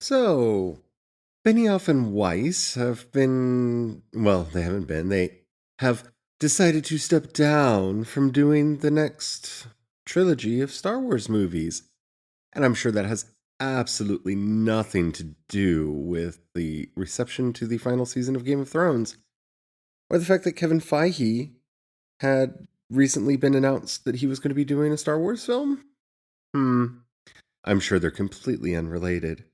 So, Benioff and Weiss have been, well, they haven't been, they have decided to step down from doing the next trilogy of Star Wars movies. And I'm sure that has absolutely nothing to do with the reception to the final season of Game of Thrones, or the fact that Kevin Feige had recently been announced that he was going to be doing a Star Wars film. Hmm, I'm sure they're completely unrelated.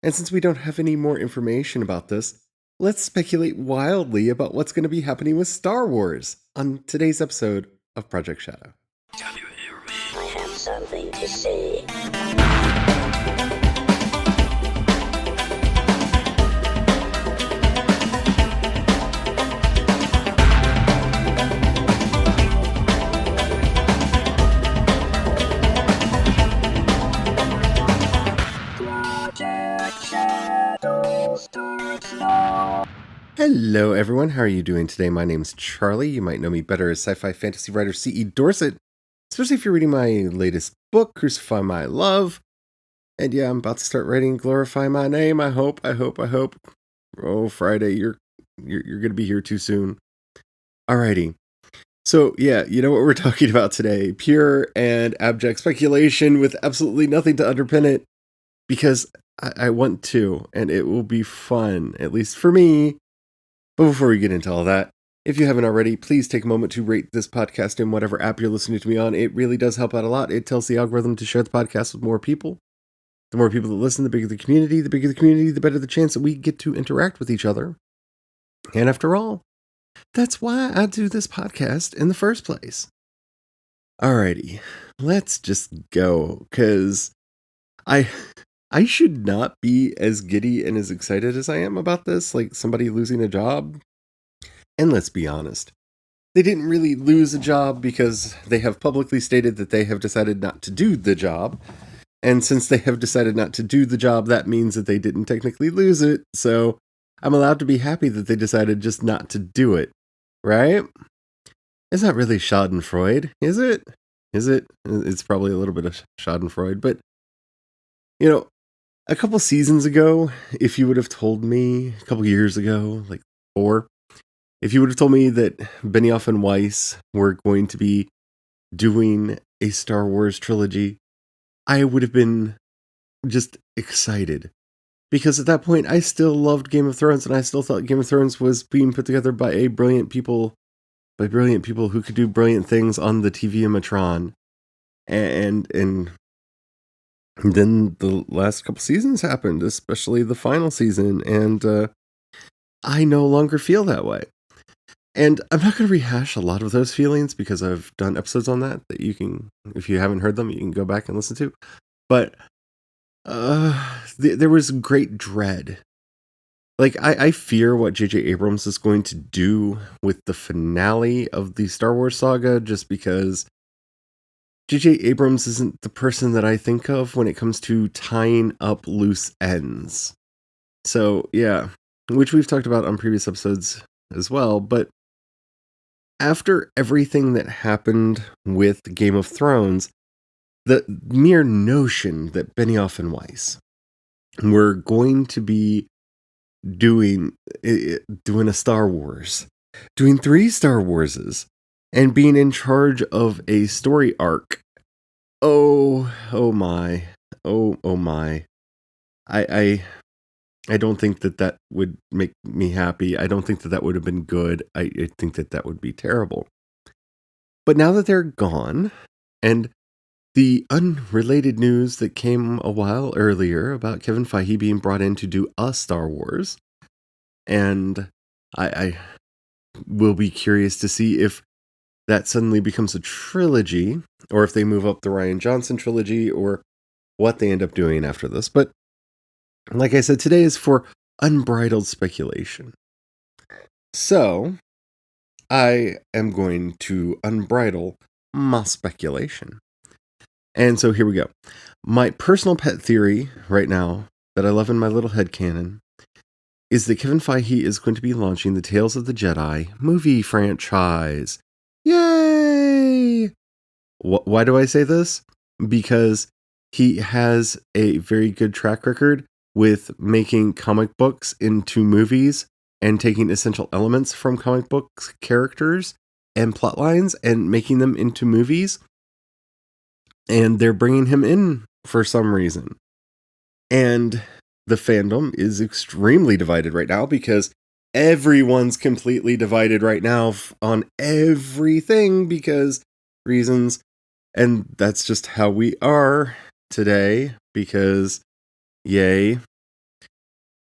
And since we don't have any more information about this, let's speculate wildly about what's going to be happening with Star Wars on today's episode of Project Shadow. Can you hear me? I have something to say. Project Shadow starts now. Hello, everyone. How are you doing today? My name's Charlie. You might know me better as sci-fi fantasy writer C.E. Dorset, especially if you're reading my latest book, Crucify My Love. And yeah, I'm about to start writing Glorify My Name. I hope. Oh, Friday, you're going to be here too soon. Alrighty. So, yeah, you know what we're talking about today. Pure and abject speculation with absolutely nothing to underpin it. Because I want to, and it will be fun, at least for me. But before we get into all that, if you haven't already, please take a moment to rate this podcast in whatever app you're listening to me on. It really does help out a lot. It tells the algorithm to share the podcast with more people. The more people that listen, the bigger the community. The bigger the community, the better the chance that we get to interact with each other. And after all, that's why I do this podcast in the first place. Alrighty, let's just go, because I should not be as giddy and as excited as I am about this, like somebody losing a job. And let's be honest, they didn't really lose a job because they have publicly stated that they have decided not to do the job. And since they have decided not to do the job, that means that they didn't technically lose it. So I'm allowed to be happy that they decided just not to do it, right? It's not really Schadenfreude, is it? Is it? It's probably a little bit of Schadenfreude, but you know, a couple seasons ago, if you would have told me, a couple years ago, like 4, if you would have told me that Benioff and Weiss were going to be doing a Star Wars trilogy, I would have been just excited. Because at that point, I still loved Game of Thrones, and I still thought Game of Thrones was being put together by brilliant people who could do brilliant things on the TV-matron. And then the last couple seasons happened, especially the final season, and I no longer feel that way. And I'm not going to rehash a lot of those feelings because I've done episodes on that you can, if you haven't heard them, you can go back and listen to. But there was great dread. Like, I fear what J.J. Abrams is going to do with the finale of the Star Wars saga, just because J.J. Abrams isn't the person that I think of when it comes to tying up loose ends. So, yeah, which we've talked about on previous episodes as well, but after everything that happened with Game of Thrones, the mere notion that Benioff and Weiss were going to be doing a Star Wars, doing 3 Star Warses, and being in charge of a story arc. Oh my. I don't think that would make me happy. I don't think that would have been good. I think that would be terrible. But now that they're gone, and the unrelated news that came a while earlier about Kevin Feige being brought in to do a Star Wars, and I will be curious to see if that suddenly becomes a trilogy, or if they move up the Rian Johnson trilogy, or what they end up doing after this. But like I said, today is for unbridled speculation. So, I am going to unbridle my speculation. And so here we go. My personal pet theory right now that I love in my little headcanon is that Kevin Feige is going to be launching the Tales of the Jedi movie franchise. Yay! Why do I say this? Because he has a very good track record with making comic books into movies and taking essential elements from comic books characters and plot lines and making them into movies. And they're bringing him in for some reason. And the fandom is extremely divided right now because everyone's completely divided right now on everything because reasons. And that's just how we are today because yay.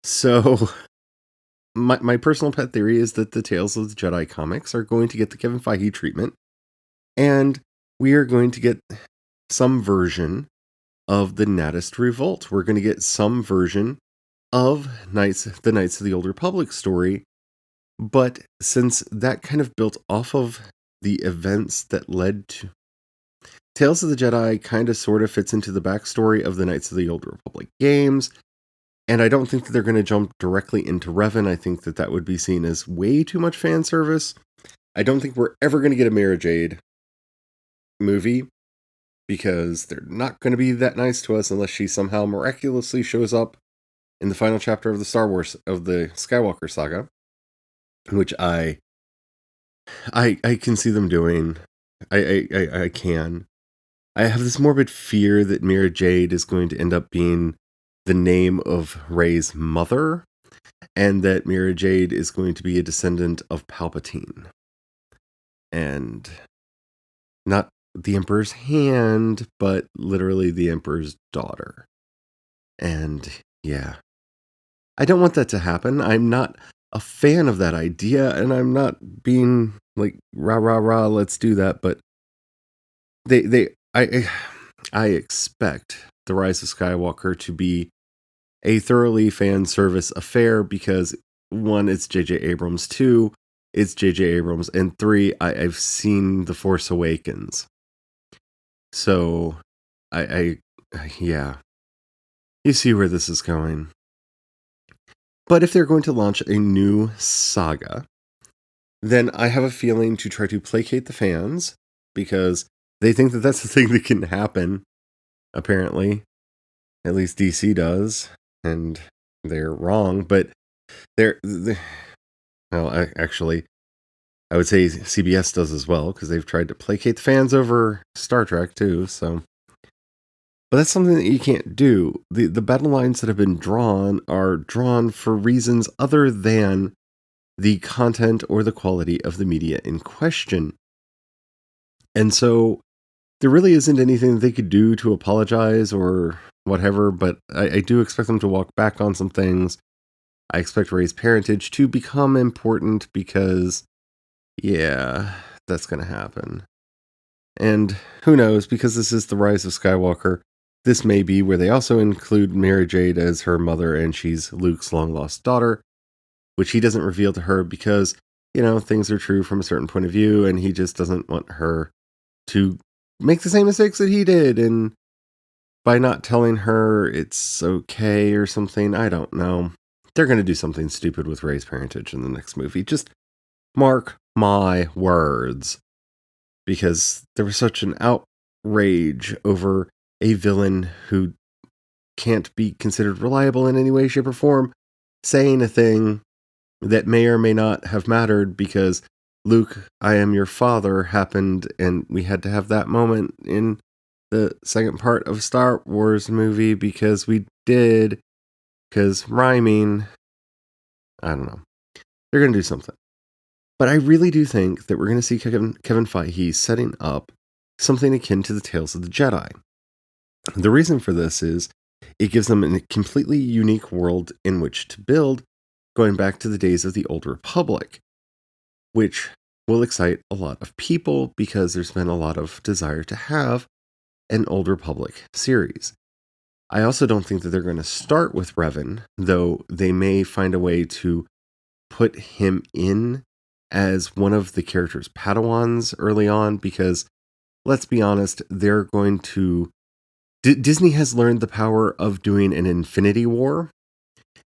So my personal pet theory is that the Tales of the Jedi comics are going to get the Kevin Feige treatment, and we are going to get some version of the Naddist Revolt. We're going to get some version of the Knights of the Old Republic story, but since that kind of built off of the events that led to Tales of the Jedi, kind of sort of fits into the backstory of the Knights of the Old Republic games. And I don't think that they're going to jump directly into Revan. I think that would be seen as way too much fan service. I don't think we're ever going to get a Mara Jade movie because they're not going to be that nice to us unless she somehow miraculously shows up in the final chapter of the Skywalker saga, which I can see them doing. I can. I have this morbid fear that Mara Jade is going to end up being the name of Rey's mother, and that Mara Jade is going to be a descendant of Palpatine. And not the Emperor's hand, but literally the Emperor's daughter. And yeah, I don't want that to happen. I'm not a fan of that idea, and I'm not being like, rah, rah, rah, let's do that, but I expect The Rise of Skywalker to be a thoroughly fan service affair because 1, it's J.J. Abrams, 2, it's J.J. Abrams, and 3, I've seen The Force Awakens. So, yeah, you see where this is going. But if they're going to launch a new saga, then I have a feeling to try to placate the fans because they think that that's the thing that can happen, apparently. At least DC does. And they're wrong, but actually, I would say CBS does as well, because they've tried to placate the fans over Star Trek too, so. But that's something that you can't do. The battle lines that have been drawn are drawn for reasons other than the content or the quality of the media in question. And so, there really isn't anything that they could do to apologize or whatever, but I do expect them to walk back on some things. I expect Rey's parentage to become important because, yeah, that's going to happen. And who knows, because this is The Rise of Skywalker, this may be where they also include Mara Jade as her mother and she's Luke's long-lost daughter, which he doesn't reveal to her because, things are true from a certain point of view and he just doesn't want her to make the same mistakes that he did, and by not telling her it's okay or something, I don't know. They're going to do something stupid with Rey's parentage in the next movie. Just mark my words. Because there was such an outrage over a villain who can't be considered reliable in any way, shape, or form, saying a thing that may or may not have mattered because Luke, I am your father happened, and we had to have that moment in the second part of Star Wars movie because we did, because rhyming, I don't know. They're going to do something. But I really do think that we're going to see Kevin Feige setting up something akin to the Tales of the Jedi. The reason for this is it gives them a completely unique world in which to build, going back to the days of the Old Republic, which will excite a lot of people because there's been a lot of desire to have an Old Republic series. I also don't think that they're going to start with Revan, though they may find a way to put him in as one of the character's Padawans early on, because let's be honest, they're going to... Disney has learned the power of doing an Infinity War,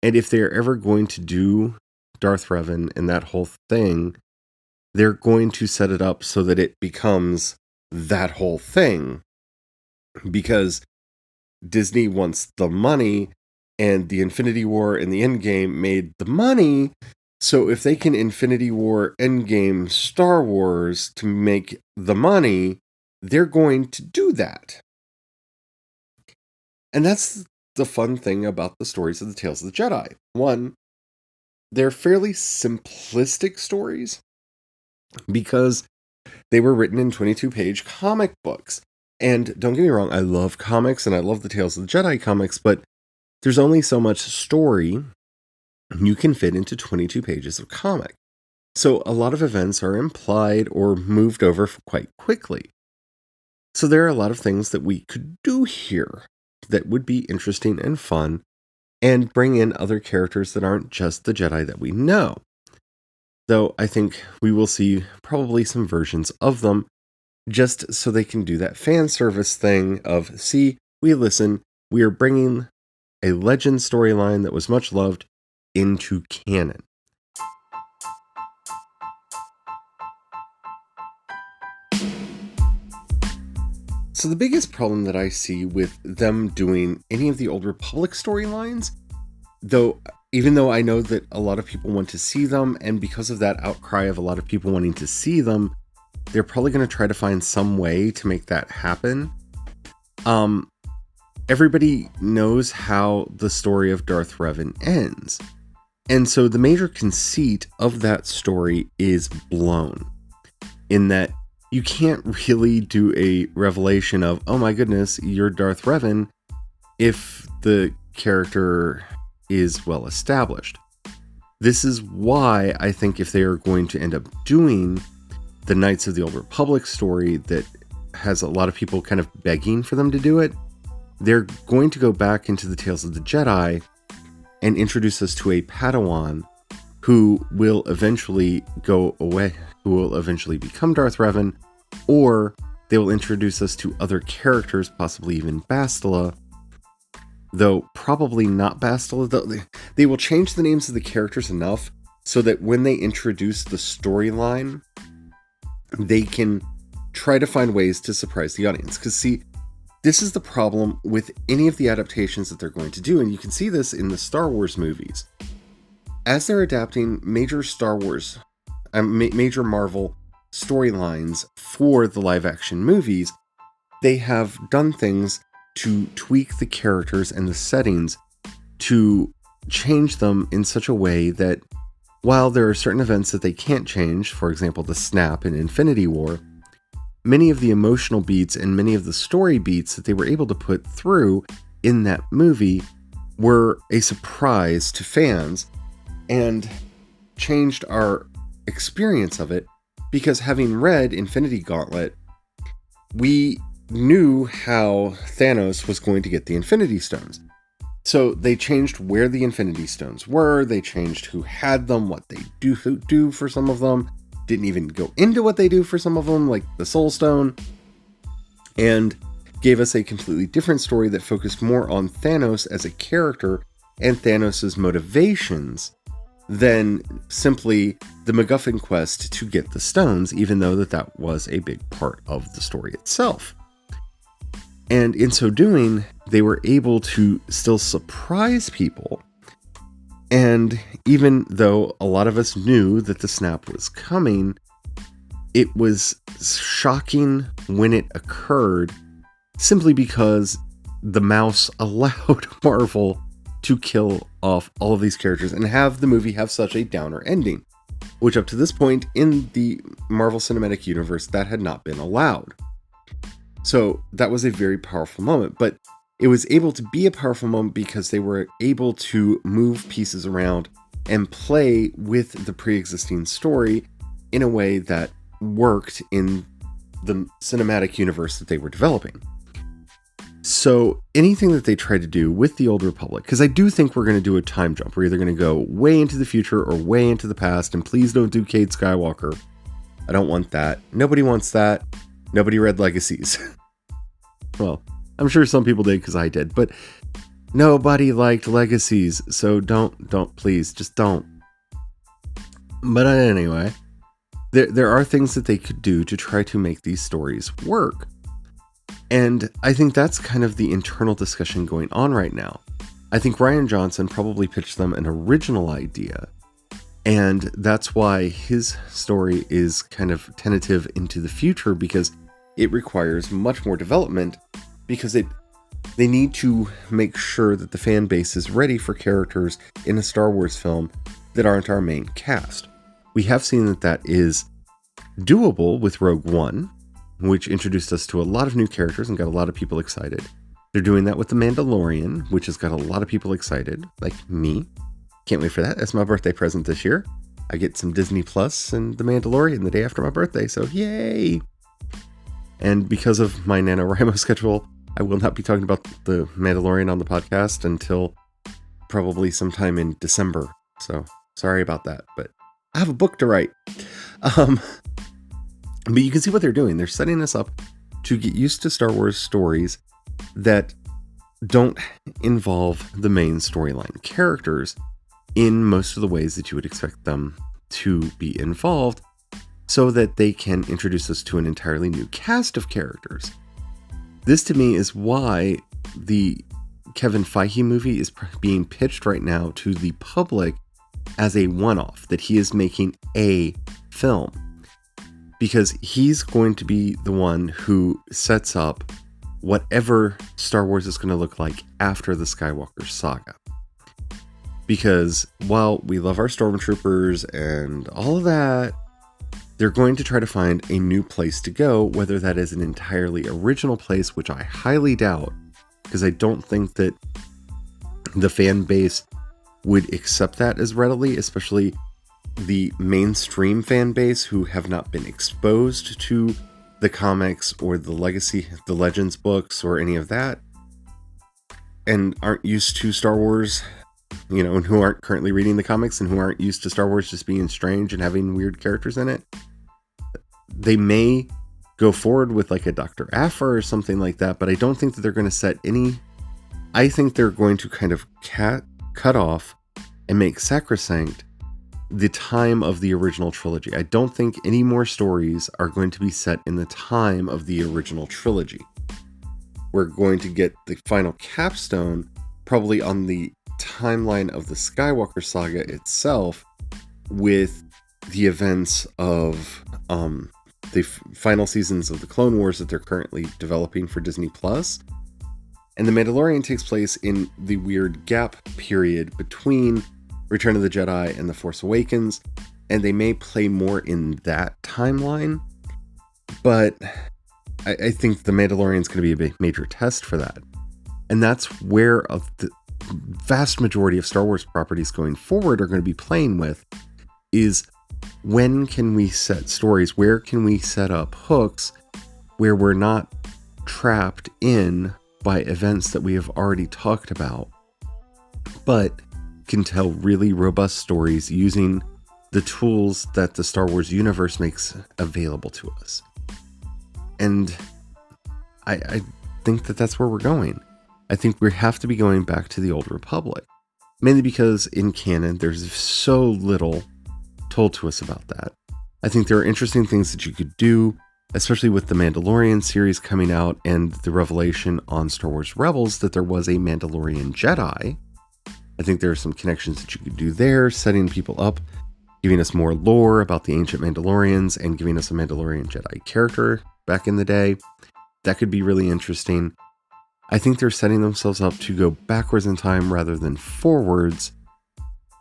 and if they're ever going to do Darth Revan and that whole thing, they're going to set it up so that it becomes that whole thing, because Disney wants the money, and the Infinity War and the Endgame made the money. So if they can Infinity War, Endgame, Star Wars to make the money, they're going to do that. And that's the fun thing about the stories of the Tales of the Jedi. One, they're fairly simplistic stories because they were written in 22-page comic books. And don't get me wrong, I love comics and I love the Tales of the Jedi comics, but there's only so much story you can fit into 22 pages of comic. So a lot of events are implied or moved over quite quickly. So there are a lot of things that we could do here that would be interesting and fun and bring in other characters that aren't just the Jedi that we know. Though I think we will see probably some versions of them just so they can do that fan service thing of, see, we listen, we are bringing a legend storyline that was much loved into canon. So the biggest problem that I see with them doing any of the Old Republic storylines, even though I know that a lot of people want to see them, and because of that outcry of a lot of people wanting to see them, they're probably going to try to find some way to make that happen. Everybody knows how the story of Darth Revan ends. And so the major conceit of that story is blown, in that you can't really do a revelation of, oh my goodness, you're Darth Revan, if the character is well established. This is why I think if they are going to end up doing the Knights of the Old Republic story that has a lot of people kind of begging for them to do it, they're going to go back into the Tales of the Jedi and introduce us to a Padawan who will eventually go away, who will eventually become Darth Revan, or they will introduce us to other characters, possibly even Bastila, though probably not Bastila. They will change the names of the characters enough so that when they introduce the storyline, they can try to find ways to surprise the audience. Because see, this is the problem with any of the adaptations that they're going to do, and you can see this in the Star Wars movies. As they're adapting major major Marvel storylines for the live-action movies, they have done things to tweak the characters and the settings to change them in such a way that while there are certain events that they can't change, for example, the snap in Infinity War, many of the emotional beats and many of the story beats that they were able to put through in that movie were a surprise to fans and changed our experience of it, because having read Infinity Gauntlet, we knew how Thanos was going to get the Infinity Stones. So they changed where the Infinity Stones were, they changed who had them, what they do for some of them, didn't even go into what they do for some of them, like the Soul Stone, and gave us a completely different story that focused more on Thanos as a character and Thanos' motivations than simply the MacGuffin quest to get the stones, even though that was a big part of the story itself. And in so doing, they were able to still surprise people. And even though a lot of us knew that the snap was coming, it was shocking when it occurred, simply because the mouse allowed Marvel to kill off all of these characters and have the movie have such a downer ending, which up to this point in the Marvel Cinematic Universe, that had not been allowed. So that was a very powerful moment, but it was able to be a powerful moment because they were able to move pieces around and play with the pre-existing story in a way that worked in the cinematic universe that they were developing. So anything that they try to do with the Old Republic, because I do think we're going to do a time jump. We're either going to go way into the future or way into the past, and please don't do Cade Skywalker. I don't want that. Nobody wants that. Nobody read Legacies. Well, I'm sure some people did because I did, but nobody liked Legacies, so don't, please, just don't. But anyway, there are things that they could do to try to make these stories work. And I think that's kind of the internal discussion going on right now. I think Rian Johnson probably pitched them an original idea, and that's why his story is kind of tentative into the future, because it requires much more development, because they need to make sure that the fan base is ready for characters in a Star Wars film that aren't our main cast. We have seen that is doable with Rogue One, which introduced us to a lot of new characters and got a lot of people excited. They're doing that with The Mandalorian, which has got a lot of people excited, like me. Can't wait for that. That's my birthday present this year. I get some Disney Plus and The Mandalorian the day after my birthday, so yay! And because of my NaNoWriMo schedule, I will not be talking about The Mandalorian on the podcast until probably sometime in December. So sorry about that, but I have a book to write. But you can see what they're doing. They're setting us up to get used to Star Wars stories that don't involve the main storyline characters in most of the ways that you would expect them to be involved, so that they can introduce us to an entirely new cast of characters. This to me is why the Kevin Feige movie is being pitched right now to the public as a one-off, that he is making a film. Because he's going to be the one who sets up whatever Star Wars is going to look like after the Skywalker saga. Because while we love our stormtroopers and all of that, they're going to try to find a new place to go, whether that is an entirely original place, which I highly doubt, because I don't think that the fan base would accept that as readily, especially the mainstream fan base who have not been exposed to the comics or the legacy, the Legends books or any of that, and aren't used to Star Wars, and who aren't currently reading the comics and who aren't used to Star Wars just being strange and having weird characters in it. They may go forward with like a Dr. Aphra or something like that, but I don't think that they're going to set any. I think they're going to kind of cut off and make sacrosanct the time of the original trilogy. I don't think any more stories are going to be set in the time of the original trilogy. We're going to get the final capstone probably on the timeline of the Skywalker saga itself, with the events of the final seasons of the Clone Wars that they're currently developing for Disney Plus. And The Mandalorian takes place in the weird gap period between Return of the Jedi and The Force Awakens, and they may play more in that timeline, but I think The Mandalorian is going to be a major test for that. And that's where the vast majority of Star Wars properties going forward are going to be playing with, is when can we set stories, where can we set up hooks where we're not trapped in by events that we have already talked about, but can tell really robust stories using the tools that the Star Wars universe makes available to us. And I think that that's where we're going. I think we have to be going back to the Old Republic, mainly because in canon there's so little told to us about that. I think there are interesting things that you could do, especially with the Mandalorian series coming out and the revelation on Star Wars Rebels that there was a Mandalorian Jedi. I think there are some connections that you could do there, setting people up, giving us more lore about the ancient Mandalorians, and giving us a Mandalorian Jedi character back in the day. That could be really interesting. I think they're setting themselves up to go backwards in time rather than forwards,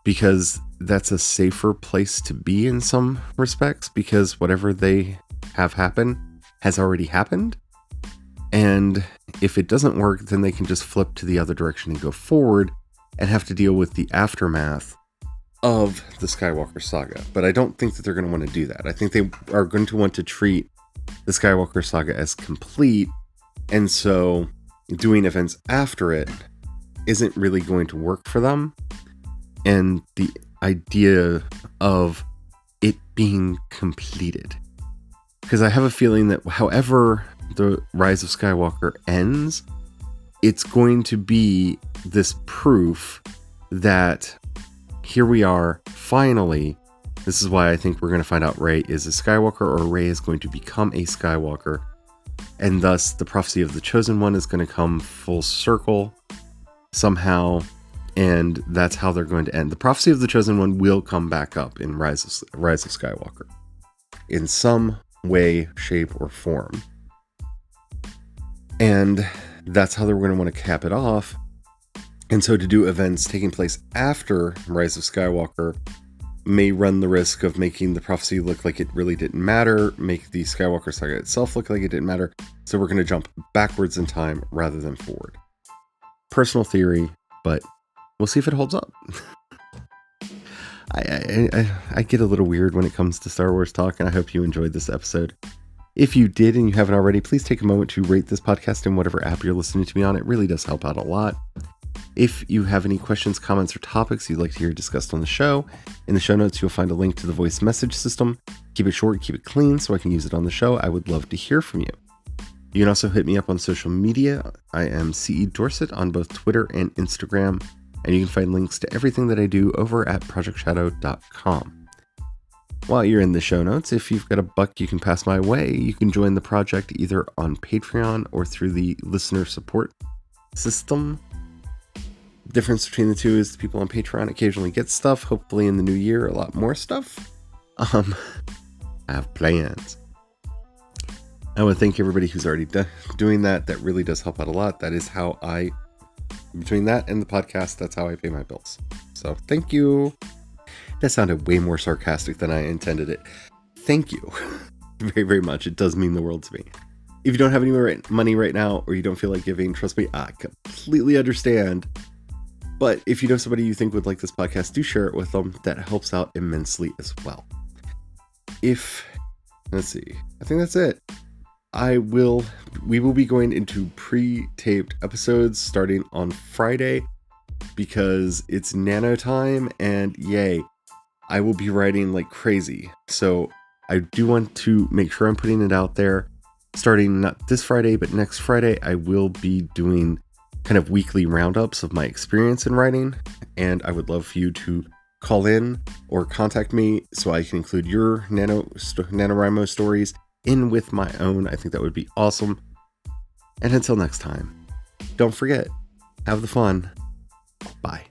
because that's a safer place to be in some respects, because whatever they have happen has already happened. And if it doesn't work, then they can just flip to the other direction and go forward and have to deal with the aftermath of the Skywalker saga. But I don't think that they're going to want to do that. I think they are going to want to treat the Skywalker saga as complete, and so doing events after it isn't really going to work for them. And the idea of it being completed, because I have a feeling that however the Rise of Skywalker ends, it's going to be this proof that here we are, finally. This is why I think we're going to find out Rey is a Skywalker, or Rey is going to become a Skywalker, and thus the prophecy of the Chosen One is going to come full circle somehow, And that's how they're going to end. The prophecy of the chosen one will come back up in Rise of Skywalker in some way, shape, or form. And that's how they're going to want to cap it off. And so to do events taking place after Rise of Skywalker may run the risk of making the prophecy look like it really didn't matter, make the Skywalker saga itself look like it didn't matter. So we're going to jump backwards in time rather than forward. Personal theory, but we'll see if it holds up. I get a little weird when it comes to Star Wars talk, and I hope you enjoyed this episode. If you did and you haven't already, please take a moment to rate this podcast in whatever app you're listening to me on. It really does help out a lot. If you have any questions, comments, or topics you'd like to hear discussed on the show, in the show notes you'll find a link to the voice message system. Keep it short, keep it clean so I can use it on the show. I would love to hear from you. You can also hit me up on social media. I am CE Dorset on both Twitter and Instagram, and you can find links to everything that I do over at projectshadow.com. While you're in the show notes, if you've got a buck you can pass my way, you can join the project either on Patreon or through the listener support system. The difference between the two is the people on Patreon occasionally get stuff. Hopefully in the new year, a lot more stuff. I have plans. I want to thank everybody who's already doing that. That really does help out a lot. That is how between that and the podcast, that's how I pay my bills. So thank you. That sounded way more sarcastic than I intended it. Thank you very, very much. It does mean the world to me. If you don't have any money right now, or you don't feel like giving, trust me, I completely understand. But if you know somebody you think would like this podcast, do share it with them. That helps out immensely as well. Let's see, I think that's it. We will be going into pre-taped episodes starting on Friday because it's nano time, and yay, I will be writing like crazy. So I do want to make sure I'm putting it out there. Starting not this Friday, but next Friday, I will be doing kind of weekly roundups of my experience in writing. And I would love for you to call in or contact me so I can include your NaNoWriMo stories in with my own. I think that would be awesome. And until next time, don't forget, have the fun. Bye.